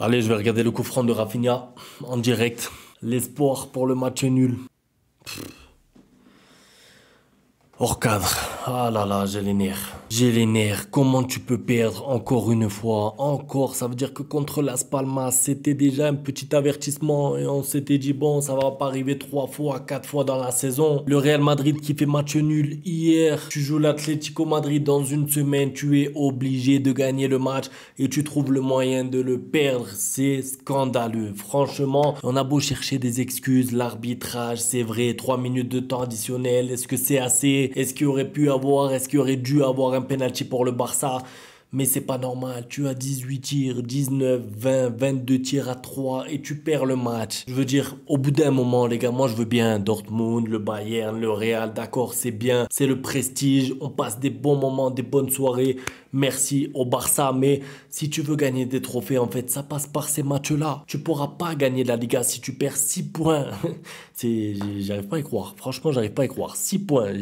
Allez, je vais regarder le coup franc de Rafinha en direct. L'espoir pour le match nul. Hors cadre. Ah là là, j'ai les nerfs. J'ai les nerfs. Comment tu peux perdre encore une fois? Encore, ça veut dire que contre Las Palmas, c'était déjà un petit avertissement et on s'était dit bon, ça va pas arriver 3 fois, 4 fois dans la saison. Le Real Madrid qui fait match nul hier. Tu joues l'Atlético Madrid dans une semaine, tu es obligé de gagner le match et tu trouves le moyen de le perdre. C'est scandaleux. Franchement, on a beau chercher des excuses, l'arbitrage, c'est vrai, 3 minutes de temps additionnel, est-ce que c'est assez? Est-ce qu'il aurait pu avoir, est-ce qu'il aurait dû avoir un penalty pour le Barça? Mais c'est pas normal. Tu as 18 tirs, 19, 20, 22 tirs à 3 et tu perds le match. Je veux dire, au bout d'un moment, les gars, moi je veux bien Dortmund, le Bayern, le Real, d'accord, c'est bien. C'est le prestige. On passe des bons moments, des bonnes soirées. Merci au Barça. Mais si tu veux gagner des trophées, en fait, ça passe par ces matchs-là. Tu pourras pas gagner la Liga si tu perds 6 points. J'arrive pas à y croire. Franchement, j'arrive pas à y croire. 6 points.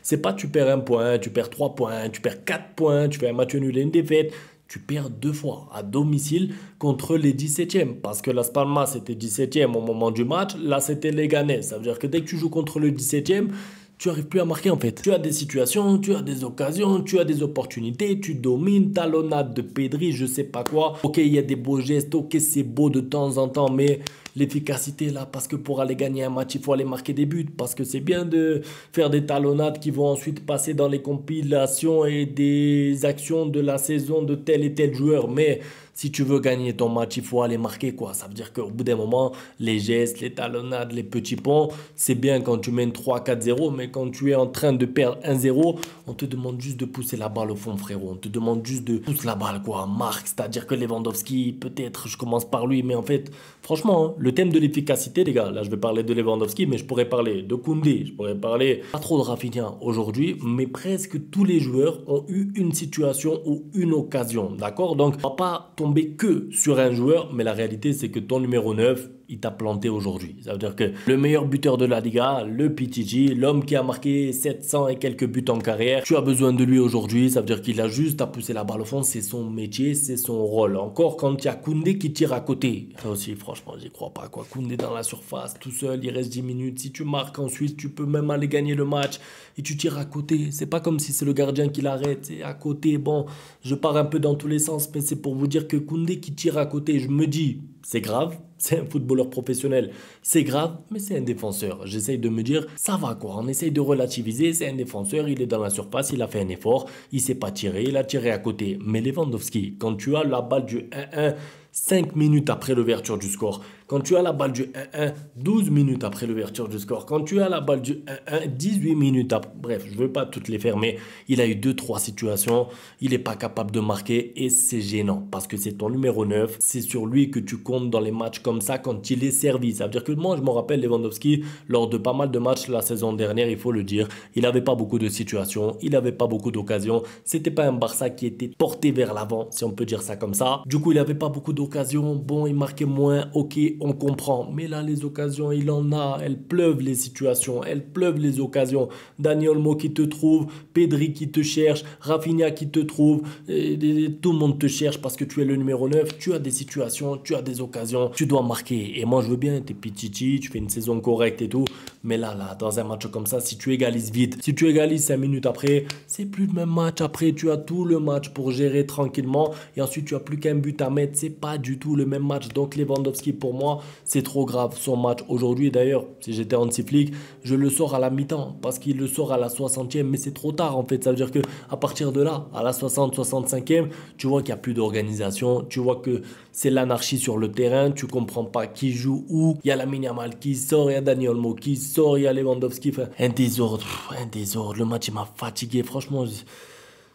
C'est pas tu perds un point, tu perds 3 points, tu perds 4 points, tu fais un match nul et une défaite. Tu perds 2 fois à domicile contre les 17e. Parce que Las Palmas était 17e au moment du match. Là, c'était Leganés. Ça veut dire que dès que tu joues contre le 17e, tu n'arrives plus à marquer en fait. Tu as des situations, tu as des occasions, tu as des opportunités, tu domines, talonnade de Pedri, je sais pas quoi. Ok, il y a des beaux gestes, ok, c'est beau de temps en temps, mais l'efficacité là, parce que pour aller gagner un match, il faut aller marquer des buts. Parce que c'est bien de faire des talonnades qui vont ensuite passer dans les compilations et des actions de la saison de tel et tel joueur. Mais si tu veux gagner ton match, il faut aller marquer quoi. Ça veut dire qu'au bout d'un moment, les gestes, les talonnades, les petits ponts, c'est bien quand tu mènes 3-4-0, mais quand tu es en train de perdre 1-0, on te demande juste de pousser la balle au fond, frérot. On te demande juste de pousser la balle, quoi. Marque, c'est-à-dire que Lewandowski, peut-être, je commence par lui, mais en fait, franchement, hein, le thème de l'efficacité, les gars, là, je vais parler de Lewandowski, mais je pourrais parler de Koundé, je pourrais parler pas trop de Rafinha aujourd'hui, mais presque tous les joueurs ont eu une situation ou une occasion, d'accord? Donc, on va pas tomber que sur un joueur, mais la réalité, c'est que ton numéro 9, il t'a planté aujourd'hui. Ça veut dire que le meilleur buteur de la Liga, le PTG, l'homme qui a marqué 700 et quelques buts en carrière, tu as besoin de lui aujourd'hui. Ça veut dire qu'il a juste à pousser la balle au fond. C'est son métier, c'est son rôle. Encore quand il y a Koundé qui tire à côté. Ça aussi, franchement, j'y crois pas, quoi. Koundé dans la surface, tout seul, il reste 10 minutes. Si tu marques ensuite, tu peux même aller gagner le match et tu tires à côté. C'est pas comme si c'est le gardien qui l'arrête. C'est à côté. Bon, je pars un peu dans tous les sens, mais c'est pour vous dire que Koundé qui tire à côté, je me dis, c'est grave. C'est un footballeur professionnel, c'est grave, mais c'est un défenseur. J'essaye de me dire, ça va quoi, on essaye de relativiser, c'est un défenseur, il est dans la surface, il a fait un effort, il s'est pas tiré, il a tiré à côté. Mais Lewandowski, quand tu as la balle du 1-1, 5 minutes après l'ouverture du score, quand tu as la balle du 1-1, 12 minutes après l'ouverture du score, quand tu as la balle du 1-1, 18 minutes après, bref, je ne veux pas toutes les faire, mais il a eu 2-3 situations, il n'est pas capable de marquer et c'est gênant parce que c'est ton numéro 9, c'est sur lui que tu comptes dans les matchs comme ça quand il est servi. Ça veut dire que moi, je me rappelle Lewandowski, lors de pas mal de matchs la saison dernière, il faut le dire, il n'avait pas beaucoup de situations, il n'avait pas beaucoup d'occasions, c'était pas un Barça qui était porté vers l'avant, si on peut dire ça comme ça. Du coup, il n'avait pas beaucoup d'occasions, bon, il marquait moins, ok, on comprend. Mais là, les occasions, il en a. Elles pleuvent les situations. Elles pleuvent les occasions. Dani Olmo qui te trouve. Pedri qui te cherche. Rafinha qui te trouve. Tout le monde te cherche parce que tu es le numéro 9. Tu as des situations. Tu as des occasions. Tu dois marquer. Et moi, je veux bien. T'es pititi. Tu fais une saison correcte et tout. Mais là, dans un match comme ça, si tu égalises vite, si tu égalises 5 minutes après, c'est plus le même match. Après, tu as tout le match pour gérer tranquillement. Et ensuite, tu as plus qu'un but à mettre. C'est pas du tout le même match. Donc, Lewandowski, pour moi, c'est trop grave. Son match aujourd'hui, d'ailleurs, si j'étais Hansi Flick, je le sors à la mi-temps parce qu'il le sort à la 60e, mais c'est trop tard en fait. Ça veut dire que à partir de là, à la 60, 65e, tu vois qu'il n'y a plus d'organisation, tu vois que c'est l'anarchie sur le terrain, tu comprends pas qui joue où. Il y a Lamine Yamal qui sort, il y a Dani Olmo qui sort, il y a Lewandowski. Enfin, un désordre, un désordre. Le match, il m'a fatigué, franchement.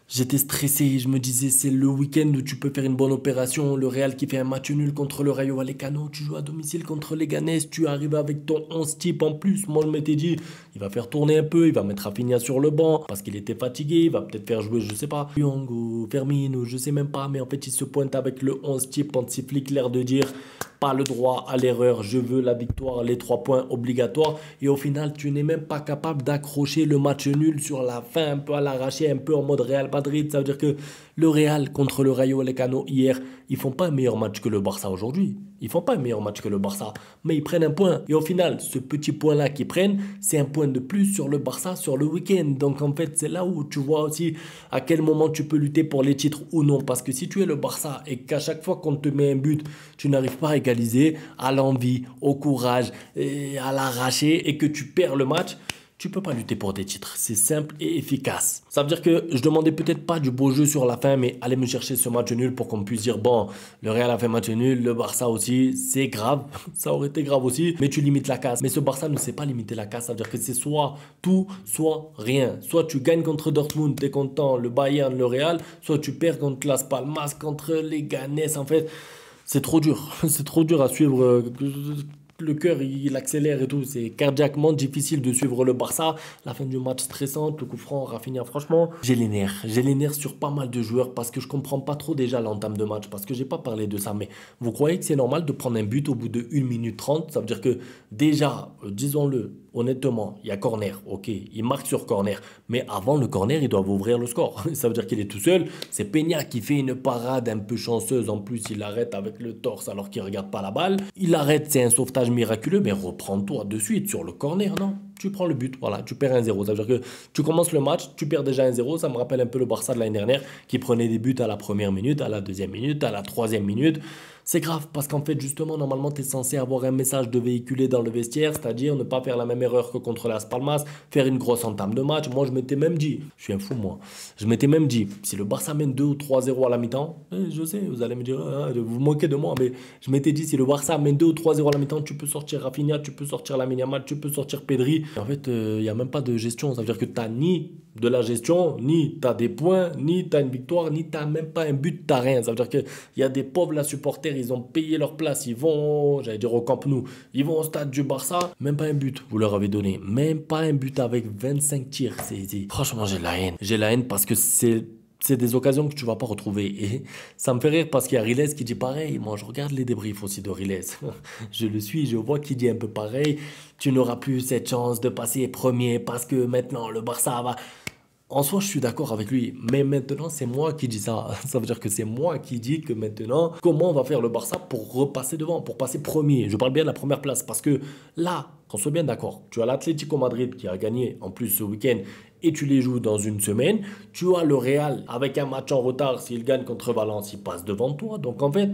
J'étais stressé, je me disais c'est le week-end où tu peux faire une bonne opération. Le Real qui fait un match nul contre le Rayo Vallecano, tu joues à domicile contre les Leganés, tu arrives avec ton 11 type en plus. Moi je m'étais dit, il va faire tourner un peu, il va mettre Rafinha sur le banc parce qu'il était fatigué, il va peut-être faire jouer, je sais pas, Young ou Firmino, je sais même pas, mais en fait il se pointe avec le 11 type en flic, l'air de dire pas le droit à l'erreur, je veux la victoire, les 3 points obligatoires. Et au final, tu n'es même pas capable d'accrocher le match nul sur la fin, un peu à l'arraché, un peu en mode Real Madrid. Ça veut dire que le Real contre le Rayo Vallecano hier, ils font pas un meilleur match que le Barça aujourd'hui. Ils font pas un meilleur match que le Barça, mais ils prennent un point. Et au final, ce petit point-là qu'ils prennent, c'est un point de plus sur le Barça sur le week-end. Donc en fait, c'est là où tu vois aussi à quel moment tu peux lutter pour les titres ou non. Parce que si tu es le Barça et qu'à chaque fois qu'on te met un but, tu n'arrives pas à égaliser, à l'envie, au courage, et à l'arracher et que tu perds le match, tu peux pas lutter pour des titres. C'est simple et efficace. Ça veut dire que je demandais peut-être pas du beau jeu sur la fin, mais allez me chercher ce match nul pour qu'on puisse dire, bon, le Real a fait match nul, le Barça aussi, c'est grave. Ça aurait été grave aussi, mais tu limites la casse. Mais ce Barça ne sait pas limiter la casse. Ça veut dire que c'est soit tout, soit rien. Soit tu gagnes contre Dortmund, t'es content, le Bayern, le Real, soit tu perds contre Las Palmas, contre les Ganes. En fait, c'est trop dur. C'est trop dur à suivre. Le cœur, il accélère et tout. C'est cardiaquement difficile de suivre le Barça. La fin du match stressante, le coup franc, Rafinha, franchement, j'ai les nerfs. J'ai les nerfs sur pas mal de joueurs parce que je comprends pas trop déjà l'entame de match parce que j'ai pas parlé de ça. Mais vous croyez que c'est normal de prendre un but au bout de 1 minute 30? Ça veut dire que déjà, disons-le, honnêtement, il y a corner, ok, il marque sur corner, mais avant le corner, ils doivent ouvrir le score. Ça veut dire qu'il est tout seul. C'est Peña qui fait une parade un peu chanceuse. En plus, il arrête avec le torse alors qu'il ne regarde pas la balle. Il arrête, c'est un sauvetage miraculeux, mais reprends-toi de suite sur le corner, non? Tu prends le but, voilà, tu perds 1-0. Ça veut dire que tu commences le match, tu perds déjà 1-0. Ça me rappelle un peu le Barça de l'année dernière qui prenait des buts à la première minute, à la deuxième minute, à la troisième minute. C'est grave parce qu'en fait, justement, normalement, tu es censé avoir un message de véhiculer dans le vestiaire, c'est-à-dire ne pas faire la même erreur que contre Las Palmas, faire une grosse entame de match. Moi, je m'étais même dit, je suis un fou, moi, je m'étais même dit, si le Barça mène 2 ou 3-0 à la mi-temps, je sais, vous allez me dire, ah, vous moquez de moi, mais je m'étais dit, si le Barça mène 2 ou 3-0 à la mi-temps, tu peux sortir Rafinha, tu peux sortir Lamine Yamal, tu peux sortir Pedri. En fait, il n'y a même pas de gestion. Ça veut dire que tu n'as ni de la gestion, ni tu as des points, ni tu as une victoire, ni tu n'as même pas un but, tu n'as rien. Ça veut dire qu'il y a des pauvres là, supporters, ils ont payé leur place, ils vont, j'allais dire au Camp Nou, ils vont au stade du Barça, même pas un but, vous leur avez donné. Même pas un but avec 25 tirs. Franchement, j'ai la haine. J'ai la haine parce que c'est des occasions que tu vas pas retrouver. Et ça me fait rire parce qu'il y a Riles qui dit pareil. Moi, je regarde les débriefs aussi de Riles. Je le suis, je vois qu'il dit un peu pareil. Tu n'auras plus cette chance de passer premier parce que maintenant, le Barça va... En soi, je suis d'accord avec lui, mais maintenant, c'est moi qui dis ça. Ça veut dire que c'est moi qui dis que maintenant, comment on va faire le Barça pour repasser devant, pour passer premier. Je parle bien de la première place, parce que là, qu'on soit bien d'accord, tu as l'Atlético Madrid qui a gagné en plus ce week-end, et tu les joues dans une semaine. Tu as le Real avec un match en retard, s'il gagne contre Valence, il passe devant toi. Donc en fait,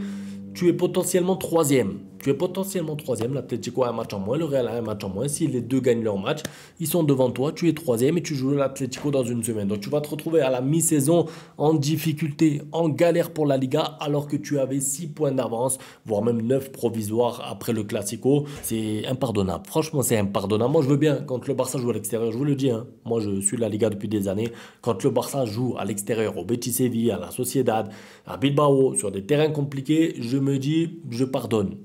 tu es potentiellement troisième. Tu es potentiellement troisième. L'Atlético a un match en moins, le Real a un match en moins. Si les deux gagnent leur match, ils sont devant toi. Tu es troisième et tu joues l'Atlético dans une semaine. Donc tu vas te retrouver à la mi-saison en difficulté, en galère pour la Liga, alors que tu avais 6 points d'avance, voire même 9 provisoires après le Classico. C'est impardonnable. Franchement, c'est impardonnable. Moi, je veux bien quand le Barça joue à l'extérieur. Je vous le dis, hein. Moi, je suis la Liga depuis des années. Quand le Barça joue à l'extérieur, au Betis Séville, à la Sociedad, à Bilbao, sur des terrains compliqués, je me dis, je pardonne,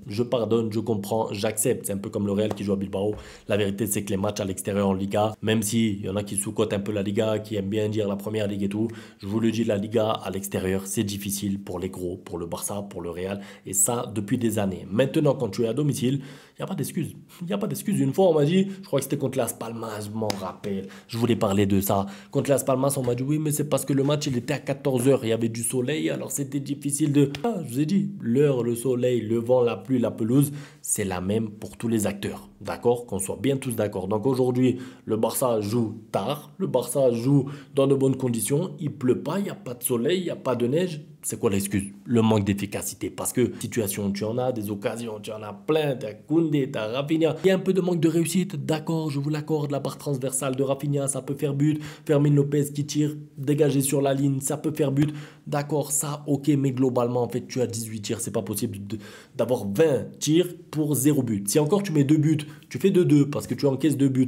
je comprends, j'accepte. C'est un peu comme le Real qui joue à Bilbao. La vérité, c'est que les matchs à l'extérieur en Liga, même s'il y en a qui sous-cotent un peu la Liga, qui aiment bien dire la première ligue et tout, je vous le dis, la Liga à l'extérieur, c'est difficile pour les gros, pour le Barça, pour le Real, et ça depuis des années. Maintenant, quand tu es à domicile, il n'y a pas d'excuse. Il n'y a pas d'excuse. Une fois, on m'a dit, je crois que c'était contre Las Palmas, je m'en rappelle. Je voulais parler de ça. Contre Las Palmas, on m'a dit, oui, mais c'est parce que le match, il était à 14 heures. Il y avait du soleil, alors c'était difficile de... Ah, je vous ai dit, l'heure, le soleil, le vent, la pluie, la pelouse, c'est la même pour tous les acteurs. D'accord? Qu'on soit bien tous d'accord. Donc aujourd'hui, le Barça joue tard. Le Barça joue dans de bonnes conditions. Il pleut pas, il n'y a pas de soleil, il n'y a pas de neige. C'est quoi l'excuse? Le manque d'efficacité. Parce que situation, tu en as, des occasions, tu en as plein. Tu as Koundé, tu as Rafinha. Il y a un peu de manque de réussite. D'accord, je vous l'accorde. La barre transversale de Rafinha, ça peut faire but. Fermin Lopez qui tire, dégagé sur la ligne, ça peut faire but. D'accord, ça, ok. Mais globalement, en fait, tu as 18 tirs. C'est pas possible d'avoir 20 tirs pour 0 but. Si encore tu mets 2 buts, tu fais 2-2 parce que tu encaisses 2 buts.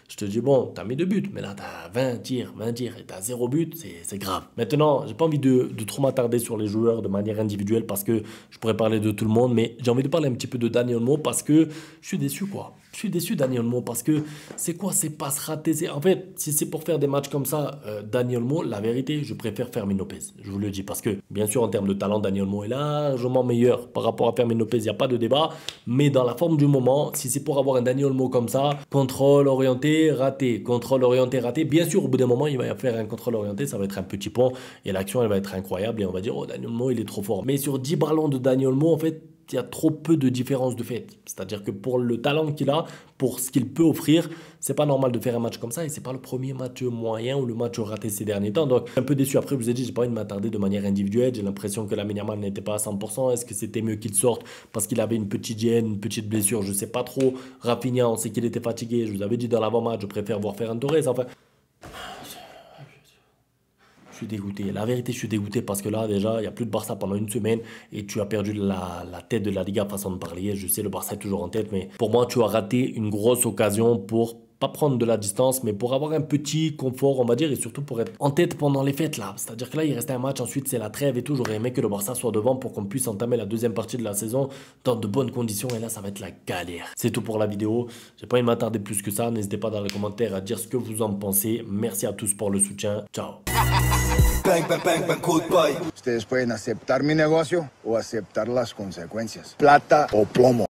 Je te dis, bon, t'as mis 2 buts, mais là, t'as 20 tirs et t'as 0 but, c'est grave. Maintenant, j'ai pas envie de trop m'attarder sur les joueurs de manière individuelle parce que je pourrais parler de tout le monde, mais j'ai envie de parler un petit peu de Dani Olmo parce que je suis déçu, quoi. Je suis déçu, Dani Olmo, parce que c'est quoi ces passes ratées? En fait, si c'est pour faire des matchs comme ça, Dani Olmo, la vérité, je préfère Fermin Lopez. Je vous le dis, parce que, bien sûr, en termes de talent, Dani Olmo est largement meilleur par rapport à Fermin Lopez, il n'y a pas de débat. Mais dans la forme du moment, si c'est pour avoir un Dani Olmo comme ça, contrôle orienté, raté, contrôle orienté, raté, bien sûr, au bout d'un moment, il va faire un contrôle orienté, ça va être un petit pont, et l'action, elle va être incroyable, et on va dire, oh, Dani Olmo, il est trop fort. Mais sur 10 ballons de Dani Olmo, en fait, il y a trop peu de différence de fait. C'est-à-dire que pour le talent qu'il a, pour ce qu'il peut offrir, c'est pas normal de faire un match comme ça et c'est pas le premier match moyen ou le match raté ces derniers temps. Donc, un peu déçu. Après, je vous ai dit, j'ai pas envie de m'attarder de manière individuelle. J'ai l'impression que Lamine Yamal n'était pas à 100%. Est-ce que c'était mieux qu'il sorte parce qu'il avait une petite gêne, une petite blessure? Je sais pas trop. Rafinha, on sait qu'il était fatigué. Je vous avais dit dans l'avant-match, je préfère voir Ferran Torres. Enfin, je suis dégoûté. La vérité, je suis dégoûté parce que là, déjà, il n'y a plus de Barça pendant une semaine et tu as perdu la tête de la Liga, façon de parler. Je sais, le Barça est toujours en tête, mais pour moi, tu as raté une grosse occasion pour pas prendre de la distance, mais pour avoir un petit confort, on va dire, et surtout pour être en tête pendant les fêtes, là. C'est-à-dire que là, il restait un match, ensuite, c'est la trêve et tout. J'aurais aimé que le Barça soit devant pour qu'on puisse entamer la deuxième partie de la saison dans de bonnes conditions, et là, ça va être la galère. C'est tout pour la vidéo. J'ai pas envie de m'attarder plus que ça. N'hésitez pas dans les commentaires à dire ce que vous en pensez. Merci à tous pour le soutien. Ciao. Bang, bang, bang, bang, goodbye. Ustedes pueden aceptar mi negocio o aceptar las consecuencias. Plata o plomo.